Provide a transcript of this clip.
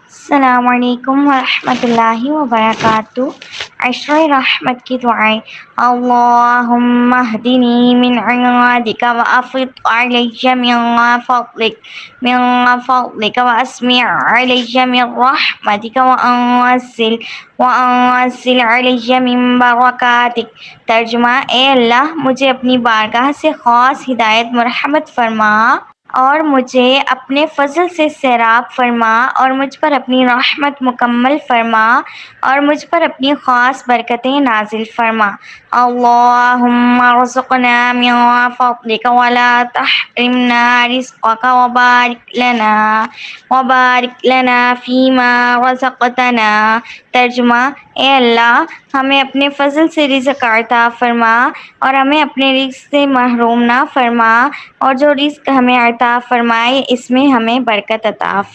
السلام علیکم ورحمۃ اللہ وبرکاتہ۔ عشرہ رحمت کی دعائیں۔ اللہم اہدنی من عندک وافض علی من فضلک واسمع علی من رحمتک وانزل علی من برکاتک۔ ترجمہ: اے اللہ، مجھے اپنی بارگاہ سے خاص ہدایت مرحمت فرما اور مجھے اپنے فضل سے سیراب فرما اور مجھ پر اپنی رحمت مکمل فرما اور مجھ پر اپنی خاص برکتیں نازل فرما۔ اللہم ارزقنا من فضلک ولا تحرمنا رزقک وبارک لنا فیما رزقتنا۔ ترجمہ: اے اللہ، ہمیں اپنے فضل سے رزق عطا فرما اور ہمیں اپنے رزق سے محروم نہ فرما، اور جو رزق ہمیں عطا فرمائے اس میں ہمیں برکت عطا فرما۔